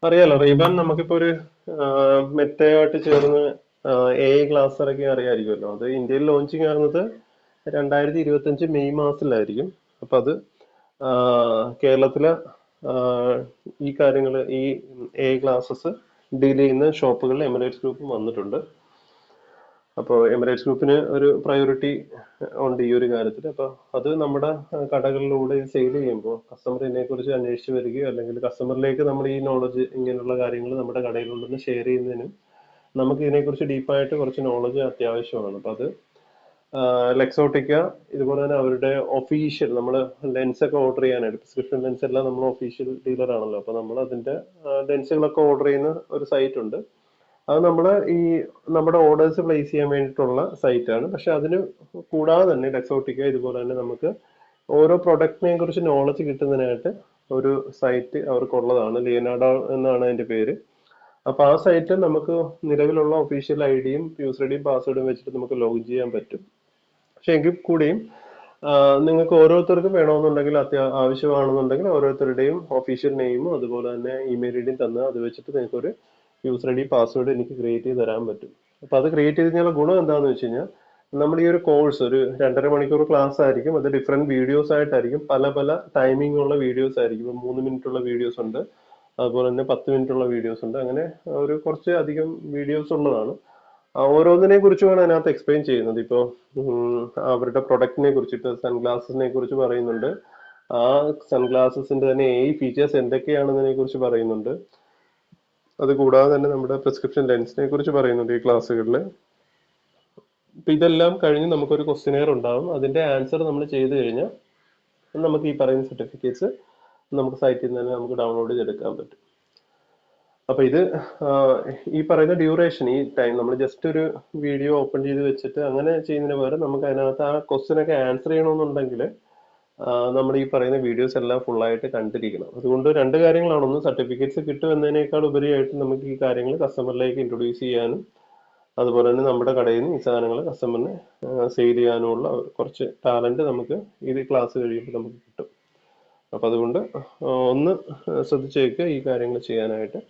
അറിയാലോ റീബാൻ നമുക്കിപ്പോ ഒരു മെറ്റയായിട്ട് ചേർന്ന് AI ക്ലാസ് ഇറക്കി അറിയാമായിരിക്കുമല്ലോ. അത് ഇന്ത്യയിൽ ലോഞ്ചിങ് ആകുന്നത് 2025 മെയ് മാസത്തിലായിരിക്കും. അപ്പൊ അത് കേരളത്തിലെ ആ, ഈ കാര്യങ്ങൾ ഈ AI ക്ലാസ്സസ് ഡീൽ ചെയ്യുന്ന ഷോപ്പുകളിൽ എമിറേറ്റ്സ് ഗ്രൂപ്പ് വന്നിട്ടുണ്ട്. അപ്പോൾ എമിറേറ്റ്സ് ഗ്രൂപ്പിന് ഒരു പ്രയോറിറ്റി ഉണ്ട് ഈ ഒരു കാര്യത്തിൽ. അപ്പോൾ അത് നമ്മുടെ കടകളിലൂടെ സെയിൽ ചെയ്യുമ്പോൾ കസ്റ്റമർ ഇതിനെക്കുറിച്ച് അന്വേഷിച്ച് വരികയോ അല്ലെങ്കിൽ കസ്റ്റമറിലേക്ക് നമ്മൾ ഈ നോളജ് ഇങ്ങനെയുള്ള കാര്യങ്ങൾ നമ്മുടെ കടയിലുണ്ടെന്ന് ഷെയർ ചെയ്യുന്നതിനും നമുക്ക് ഇതിനെക്കുറിച്ച് ഡീപ്പായിട്ട് കുറച്ച് നോളജ് അത്യാവശ്യമാണ്. അപ്പോൾ അത് ലെക്സോട്ടിക്ക ഇതുപോലെ തന്നെ അവരുടെ ഒഫീഷ്യൽ നമ്മൾ ലെൻസ് ഒക്കെ ഓർഡർ ചെയ്യാനായിട്ട് പ്രിസ്ക്രിപ്ഷൻ ലെൻസ് എല്ലാം നമ്മൾ ഒഫീഷ്യൽ ഡീലർ ആണല്ലോ. അപ്പോൾ നമ്മൾ അതിന്റെ ലെൻസുകളൊക്കെ ഓർഡർ ചെയ്യുന്ന ഒരു സൈറ്റ് ഉണ്ട്. അത് നമ്മൾ ഈ നമ്മുടെ ഓർഡേഴ്സ് പ്ലേസ് ചെയ്യാൻ വേണ്ടിയിട്ടുള്ള സൈറ്റാണ്. പക്ഷെ അതിന് കൂടാതെ തന്നെ ലെക്സോട്ടിക്ക ഇതുപോലെ തന്നെ നമുക്ക് ഓരോ പ്രൊഡക്റ്റിനെ കുറിച്ച് നോളജ് കിട്ടുന്നതിനായിട്ട് ഒരു സൈറ്റ് അവർക്കുള്ളതാണ്. ലിയനാർഡോ എന്നാണ് അതിന്റെ പേര്. അപ്പൊ ആ സൈറ്റിൽ നമുക്ക് നിലവിലുള്ള ഒഫീഷ്യൽ ഐഡിയും യൂസർ ഐഡിയും പാസ്വേഡും വെച്ചിട്ട് നമുക്ക് ലോഗിൻ ചെയ്യാൻ പറ്റും. പക്ഷെ എങ്കിൽ കൂടിയും നിങ്ങൾക്ക് ഓരോരുത്തർക്കും വേണമെന്നുണ്ടെങ്കിൽ ആവശ്യമാണെന്നുണ്ടെങ്കിൽ ഓരോരുത്തരുടെയും ഒഫീഷ്യൽ നെയിമും അതുപോലെ തന്നെ ഇമെയിൽ ഐഡിയും തന്ന് അത് വെച്ചിട്ട് നിങ്ങൾക്ക് ഒരു യൂസർ ഐ ഡി പാസ്വേഡ് എനിക്ക് ക്രിയേറ്റ് ചെയ്ത് തരാൻ പറ്റും. അപ്പൊ അത് ക്രിയേറ്റ് ചെയ്ത് കഴിഞ്ഞാൽ ഗുണം എന്താണെന്ന് വെച്ച് കഴിഞ്ഞാൽ നമ്മുടെ ഈ ഒരു കോഴ്സ് ഒരു 2.5 മണിക്കൂർ ക്ലാസ് ആയിരിക്കും. അത് ഡിഫറെന്റ് വീഡിയോസ് ആയിട്ടായിരിക്കും, പല പല ടൈമിംഗ് ഉള്ള വീഡിയോസ് ആയിരിക്കും. 3 മിനിറ്റ് ഉള്ള വീഡിയോസ് ഉണ്ട്, അതുപോലെ തന്നെ 10 മിനിറ്റ് ഉള്ള വീഡിയോസ് ഉണ്ട്. അങ്ങനെ ഒരു കുറച്ച് അധികം വീഡിയോസ് ഉള്ളതാണ്. ഓരോന്നിനെ കുറിച്ചുമാണ് അതിനകത്ത് എക്സ്പ്ലെയിൻ ചെയ്യുന്നത്. ഇപ്പോൾ അവരുടെ പ്രൊഡക്റ്റിനെ കുറിച്ചിട്ട് സൺഗ്ലാസസിനെ കുറിച്ച് പറയുന്നുണ്ട്. ആ സൺഗ്ലാസസിന്റെ തന്നെ ഫീച്ചേഴ്സ് എന്തൊക്കെയാണെന്നതിനെ കുറിച്ച് പറയുന്നുണ്ട്. അത് കൂടാതെ തന്നെ നമ്മുടെ പ്രിസ്ക്രിപ്ഷൻ ലെൻസിനെ കുറിച്ച് പറയുന്നുണ്ട് ഈ ക്ലാസ്സുകളിൽ. ഇപ്പൊ ഇതെല്ലാം കഴിഞ്ഞ് നമുക്കൊരു ക്വസ്റ്റിനെയർ ഉണ്ടാവും. അതിന്റെ ആൻസർ നമ്മൾ ചെയ്ത് കഴിഞ്ഞാൽ നമുക്ക് ഈ പറയുന്ന സർട്ടിഫിക്കറ്റ്സ് നമുക്ക് സൈറ്റിൽ നിന്ന് തന്നെ നമുക്ക് ഡൗൺലോഡ് ചെയ്തെടുക്കാൻ പറ്റും. അപ്പൊ ഇത് ഈ പറയുന്ന ഡ്യൂറേഷൻ, ഈ ടൈം നമ്മൾ ജസ്റ്റ് ഒരു വീഡിയോ ഓപ്പൺ ചെയ്ത് വെച്ചിട്ട് അങ്ങനെ ചെയ്യുന്നതിന് പകരം നമുക്ക് അതിനകത്ത് ആ ക്വസ്റ്റ്യൻ ഒക്കെ ആൻസർ ചെയ്യണമെന്നുണ്ടെങ്കിൽ നമ്മൾ ഈ പറയുന്ന വീഡിയോസ് എല്ലാം full ആയിട്ട് കണ്ടിരിക്കണം. അതുകൊണ്ട് രണ്ട് കാര്യങ്ങളാണ്. ഒന്ന്, സർട്ടിഫിക്കറ്റ്സ് കിട്ടും എന്നതിനേക്കാൾ ഉപരിയായിട്ട് നമുക്ക് ഈ കാര്യങ്ങൾ കസ്റ്റമറിലേക്ക് ഇൻട്രൊഡ്യൂസ് ചെയ്യാനും അതുപോലെ തന്നെ നമ്മുടെ കടയിൽ നിന്ന് ഈ സാധനങ്ങൾ കസ്റ്റമറിന് സെയിൽ ചെയ്യാനുമുള്ള കുറച്ച് ടാലന്റ് നമുക്ക് ഈ ക്ലാസ് കഴിയുമ്പോൾ നമുക്ക് കിട്ടും. അപ്പൊ അതുകൊണ്ട് ഒന്ന് ശ്രദ്ധിച്ചേക്കുക ഈ കാര്യങ്ങൾ ചെയ്യാനായിട്ട്.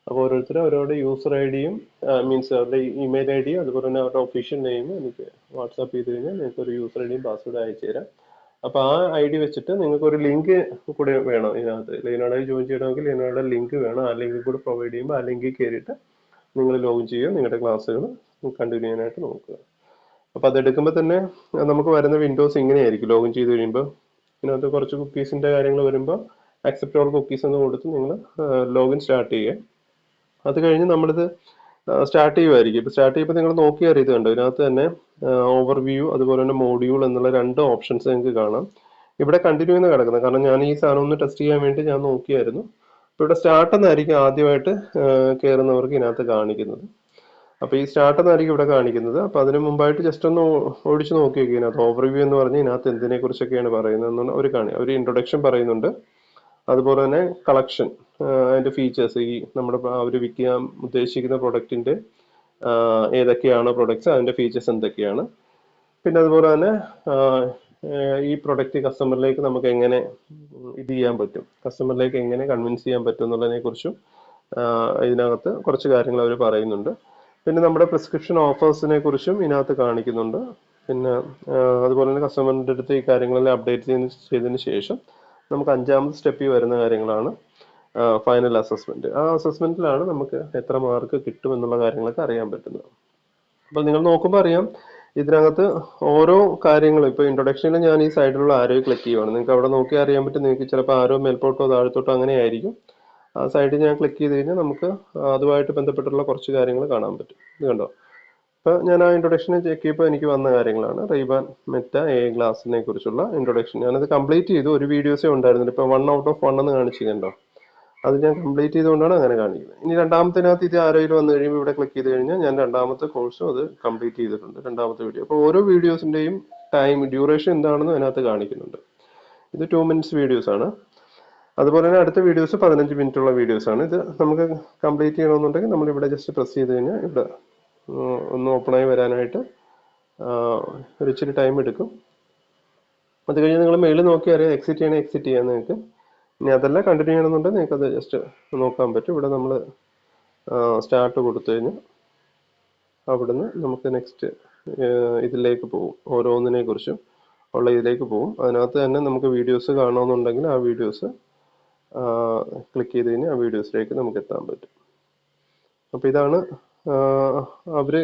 അപ്പോൾ ഓരോരുത്തരും അവരുടെ യൂസർ ഐ ഡിയും മീൻസ് അവരുടെ ഇമെയിൽ ഐ ഡിയും അതുപോലെ തന്നെ അവരുടെ ഒഫീഷ്യൽ നെയിമും എനിക്ക് വാട്സാപ്പ് ചെയ്ത് കഴിഞ്ഞാൽ നിങ്ങൾക്ക് ഒരു യൂസർ ഐ ഡിയും പാസ്വേഡ് അയച്ചു തരാം. അപ്പൊ ആ ഐ ഡി വെച്ചിട്ട് നിങ്ങൾക്ക് ഒരു ലിങ്ക് കൂടെ വേണം ഇതിനകത്ത്. ലിയനാർഡോയിൽ ജോയിൻ ചെയ്യണമെങ്കിൽ ലിയനാർഡോ ലിങ്ക് വേണം. ആ ലിങ്ക് കൂടെ പ്രൊവൈഡ് ചെയ്യുമ്പോൾ ആ ലിങ്കിൽ കയറിയിട്ട് നിങ്ങൾ ലോഗിൻ ചെയ്യുക, നിങ്ങളുടെ ക്ലാസ്സുകൾ കണ്ടിന്യൂ ചെയ്യാനായിട്ട് നോക്കുക. അപ്പൊ അതെടുക്കുമ്പോൾ തന്നെ നമുക്ക് വരുന്ന വിൻഡോസ് ഇങ്ങനെയായിരിക്കും. ലോഗിൻ ചെയ്ത് കഴിയുമ്പോൾ ഇതിനകത്ത് കുറച്ച് കുക്കീസിന്റെ കാര്യങ്ങൾ വരുമ്പോൾ അക്സെപ്റ്റ് ഓൾ കുക്കീസ് എന്ന് കൊടുത്ത് നിങ്ങൾ ലോഗിൻ സ്റ്റാർട്ട് ചെയ്യുക. അത് കഴിഞ്ഞ് നമ്മളിത് സ്റ്റാർട്ട് ചെയ്യുമായിരിക്കും. ഇപ്പൊ സ്റ്റാർട്ട് ചെയ്യുമ്പോൾ നിങ്ങൾ നോക്കിയാൽ ഇത് കണ്ടോ, ഇതിനകത്ത് തന്നെ ഓവർവ്യൂ അതുപോലെ തന്നെ മോഡ്യൂൾ എന്നുള്ള രണ്ട് ഓപ്ഷൻസ് നിങ്ങൾക്ക് കാണാം. ഇവിടെ കണ്ടിന്യൂ എന്ന് കിടക്കുന്നത്, കാരണം ഞാൻ ഈ സാധനം ഒന്ന് ടെസ്റ്റ് ചെയ്യാൻ വേണ്ടി ഞാൻ നോക്കിയായിരുന്നു. ഇപ്പൊ ഇവിടെ സ്റ്റാർട്ട് എന്നായിരിക്കും ആദ്യമായിട്ട് കയറുന്നവർക്ക് ഇതിനകത്ത് കാണിക്കുന്നത്. അപ്പൊ ഈ സ്റ്റാർട്ട് എന്നായിരിക്കും ഇവിടെ കാണിക്കുന്നത്. അപ്പൊ അതിന് മുമ്പായിട്ട് ജസ്റ്റ് ഒന്ന് ഓടിച്ച് നോക്കി നോക്കി. ഇതിനകത്ത് ഓവർവ്യൂ എന്ന് പറഞ്ഞ് ഇതിനകത്ത് എന്തിനെ കുറിച്ചൊക്കെയാണ് പറയുന്നത് ഒരു ഇൻട്രൊഡക്ഷൻ പറയുന്നുണ്ട്. അതുപോലെ തന്നെ കളക്ഷൻ, അതിന്റെ ഫീച്ചേഴ്സ്, ഈ നമ്മുടെ അവർ വിൽക്കാൻ ഉദ്ദേശിക്കുന്ന പ്രൊഡക്റ്റിന്റെ ഏതൊക്കെയാണ് പ്രൊഡക്ട്സ്, അതിന്റെ ഫീച്ചേഴ്സ് എന്തൊക്കെയാണ്, പിന്നെ അതുപോലെ തന്നെ ഈ പ്രൊഡക്റ്റ് കസ്റ്റമറിലേക്ക് നമുക്ക് എങ്ങനെ ഇത് ചെയ്യാൻ പറ്റും, കസ്റ്റമറിലേക്ക് എങ്ങനെ കൺവിൻസ് ചെയ്യാൻ പറ്റും എന്നുള്ളതിനെ കുറിച്ചും ഇതിനകത്ത് കുറച്ച് കാര്യങ്ങൾ അവർ പറയുന്നുണ്ട്. പിന്നെ നമ്മുടെ പ്രിസ്ക്രിപ്ഷൻ ഓഫേഴ്സിനെ കുറിച്ചും ഇതിനകത്ത് കാണിക്കുന്നുണ്ട്. പിന്നെ അതുപോലെ തന്നെ കസ്റ്റമറിന്റെ അടുത്ത് ഈ കാര്യങ്ങളെല്ലാം അപ്ഡേറ്റ് ചെയ്തതിന് ശേഷം നമുക്ക് അഞ്ചാമത്തെ സ്റ്റെപ്പിൽ വരുന്ന കാര്യങ്ങളാണ് ഫൈനൽ അസസ്മെന്റ്. ആ അസസ്മെന്റിലാണ് നമുക്ക് എത്ര മാർക്ക് കിട്ടും എന്നുള്ള കാര്യങ്ങളൊക്കെ അറിയാൻ പറ്റുന്നത്. അപ്പൊ നിങ്ങൾ നോക്കുമ്പോൾ അറിയാം ഇതിനകത്ത് ഓരോ കാര്യങ്ങളും. ഇപ്പൊ ഇൻട്രൊഡക്ഷനിൽ ഞാൻ ഈ സൈഡിലുള്ള ആരോ ക്ലിക്ക് ചെയ്യുവാണ്. നിങ്ങൾക്ക് അവിടെ നോക്കി അറിയാൻ പറ്റും. നിങ്ങൾക്ക് ചിലപ്പോൾ ആരോ മേൽപോട്ടോ താഴത്തോട്ടോ അങ്ങനെ ആയിരിക്കും. ആ സൈഡിൽ ഞാൻ ക്ലിക്ക് ചെയ്ത് കഴിഞ്ഞാൽ നമുക്ക് അതുമായിട്ട് ബന്ധപ്പെട്ടുള്ള കുറച്ച് കാര്യങ്ങൾ കാണാൻ പറ്റും. ഇത് കണ്ടോ, ഇപ്പൊ ഞാൻ ആ ഇൻട്രൊഡക്ഷൻ ചെക്ക് ചെയ്തപ്പോൾ എനിക്ക് വന്ന കാര്യങ്ങളാണ് റെയ്ബാൻ മെറ്റ എ ഗ്ലാസിനെ കുറിച്ചുള്ള ഇൻട്രൊഡക്ഷൻ. ഞാനത് കംപ്ലീറ്റ് ചെയ്തു. ഒരു വീഡിയോസേ ഉണ്ടായിരുന്നില്ല. ഇപ്പൊ 1 ഔട്ട് ഓഫ് 1 എന്ന് കാണിച്ചിട്ടുണ്ടോ, അത് ഞാൻ കംപ്ലീറ്റ് ചെയ്തുകൊണ്ടാണ് അങ്ങനെ കാണിക്കുന്നത്. ഇനി രണ്ടാമത്തിനകത്ത് ഇത് ആരെങ്കിലും വന്നു കഴിയുമ്പോൾ ഇവിടെ ക്ലിക്ക് ചെയ്ത് കഴിഞ്ഞാൽ ഞാൻ രണ്ടാമത്തെ കോഴ്സും അത് കംപ്ലീറ്റ് ചെയ്തിട്ടുണ്ട്, രണ്ടാമത്തെ വീഡിയോ. അപ്പോൾ ഓരോ വീഡിയോസിന്റെയും ടൈം ഡ്യൂറേഷൻ എന്താണെന്ന് അതിനകത്ത് കാണിക്കുന്നുണ്ട്. ഇത് 2 മിനിറ്റ്സ് വീഡിയോസ് ആണ്. അതുപോലെ തന്നെ അടുത്ത വീഡിയോസ് 15 മിനിറ്റ് ഉള്ള വീഡിയോസ് ആണ്. ഇത് നമുക്ക് കംപ്ലീറ്റ് ചെയ്യണമെന്നുണ്ടെങ്കിൽ നമ്മൾ ഇവിടെ ജസ്റ്റ് പ്രസ് ചെയ്ത് കഴിഞ്ഞാൽ ഇവിടെ ഒന്ന് ഓപ്പണായി വരാനായിട്ട് ഒരു ഇച്ചിരി ടൈം എടുക്കും. അത് കഴിഞ്ഞ് നിങ്ങൾ മെയിൽ നോക്കി അറിയാം. എക്സിറ്റ് ചെയ്യണേ എക്സിറ്റ് ചെയ്യാൻ നിങ്ങൾക്ക് ഇനി അതല്ല കണ്ടിന്യൂ ചെയ്യണമെന്നുണ്ടെങ്കിൽ നിങ്ങൾക്ക് അത് ജസ്റ്റ് നോക്കാൻ പറ്റും. ഇവിടെ നമ്മൾ സ്റ്റാർട്ട് കൊടുത്തു കഴിഞ്ഞാൽ അവിടുന്ന് നമുക്ക് നെക്സ്റ്റ് ഇതിലേക്ക് പോകും. ഓരോന്നിനെ കുറിച്ചും ഉള്ള ഇതിലേക്ക് പോകും. അതിനകത്ത് തന്നെ നമുക്ക് വീഡിയോസ് കാണണമെന്നുണ്ടെങ്കിൽ ആ വീഡിയോസ് ക്ലിക്ക് ചെയ്ത് കഴിഞ്ഞാൽ ആ വീഡിയോസിലേക്ക് നമുക്ക് എത്താൻ പറ്റും. അപ്പോൾ ഇതാണ് അവർ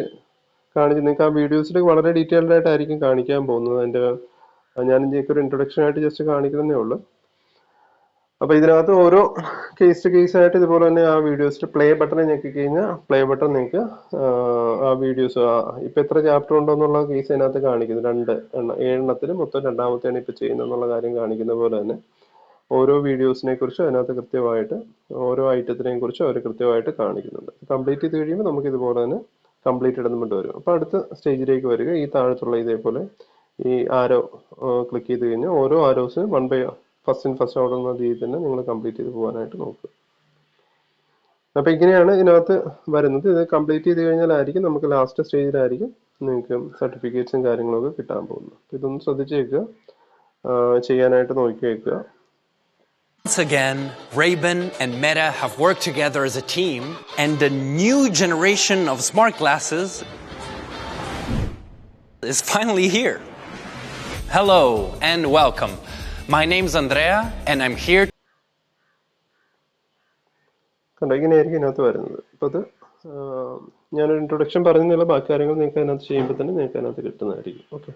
നിങ്ങൾക്ക് ആ വീഡിയോസിൽ വളരെ ഡീറ്റെയിൽഡ് ആയിട്ടായിരിക്കും കാണിക്കാൻ പോകുന്നത്. അതിൻ്റെ ഞാൻ ഇതിലേക്ക് ഒരു ഇൻട്രൊഡക്ഷൻ ആയിട്ട് ജസ്റ്റ് കാണിക്കുന്നതേ ഉള്ളൂ. അപ്പോൾ ഇതിനകത്ത് ഓരോ കേസ് ആയിട്ട് ഇതുപോലെ തന്നെ ആ വീഡിയോസിൽ പ്ലേ ബട്ടൺ ഞെക്കി കഴിഞ്ഞാൽ പ്ലേ ബട്ടൺ നിങ്ങൾക്ക് ആ വീഡിയോസ് ഇപ്പം എത്ര ചാപ്റ്റർ ഉണ്ടോന്നുള്ള കേസ് അതിനകത്ത് കാണിക്കുന്നു. 7 മൊത്തം രണ്ടാമത്തെയാണ് ഇപ്പം ചെയ്യുന്നതെന്നുള്ള കാര്യം കാണിക്കുന്ന പോലെ തന്നെ ഓരോ വീഡിയോസിനെ കുറിച്ചും അതിനകത്ത് കൃത്യമായിട്ട് ഓരോ ഐറ്റത്തിനെയും കുറിച്ചും അവർ കൃത്യമായിട്ട് കാണിക്കുന്നുണ്ട്. കംപ്ലീറ്റ് ചെയ്ത് കഴിയുമ്പോൾ നമുക്ക് ഇതുപോലെ തന്നെ കംപ്ലീറ്റഡ് എന്ന് പറഞ്ഞിട്ട് വരും. അപ്പോൾ അടുത്ത സ്റ്റേജിലേക്ക് വരിക. ഈ താഴത്തുള്ള ഇതേപോലെ ഈ ആരോ ക്ലിക്ക് ചെയ്ത് കഴിഞ്ഞാൽ ഓരോ arrows first in first out എന്ന രീതിയിൽ തന്നെ നിങ്ങൾ കംപ്ലീറ്റ് ചെയ്ത് പോകാനായിട്ട് നോക്കുക. അപ്പോൾ ഇങ്ങനെയാണ് ഇതിനകത്ത് വരുന്നത്. ഇത് കംപ്ലീറ്റ് ചെയ്ത് കഴിഞ്ഞാലായിരിക്കും നമുക്ക് ലാസ്റ്റ് സ്റ്റേജിലായിരിക്കും നിങ്ങൾക്ക് സർട്ടിഫിക്കറ്റ്സും കാര്യങ്ങളൊക്കെ കിട്ടാൻ പോകുന്നത്. ഇതൊന്ന് ശ്രദ്ധിച്ചേക്കുക, ചെയ്യാനായിട്ട് നോക്കി വെക്കുക. Once again, Ray-Ban and Meta have worked together as a team, and the new generation of smart glasses is finally here. Hello and welcome. My name's Andrea and I'm here. കണ്ടോ, ഇങ്ങനെയായിരിക്കും ഇതിനകത്ത് വരുന്നത്. അപ്പോൾ അത് ഞാനൊരു ഇൻട്രൊഡക്ഷൻ പറഞ്ഞില്ല, ബാക്കി കാര്യങ്ങൾ നിങ്ങൾക്ക് അതിനകത്ത് ചെയ്യുമ്പോൾ തന്നെ നിങ്ങൾക്ക് അതിനകത്ത് കിട്ടുന്നതായിരിക്കും. ഓക്കെ.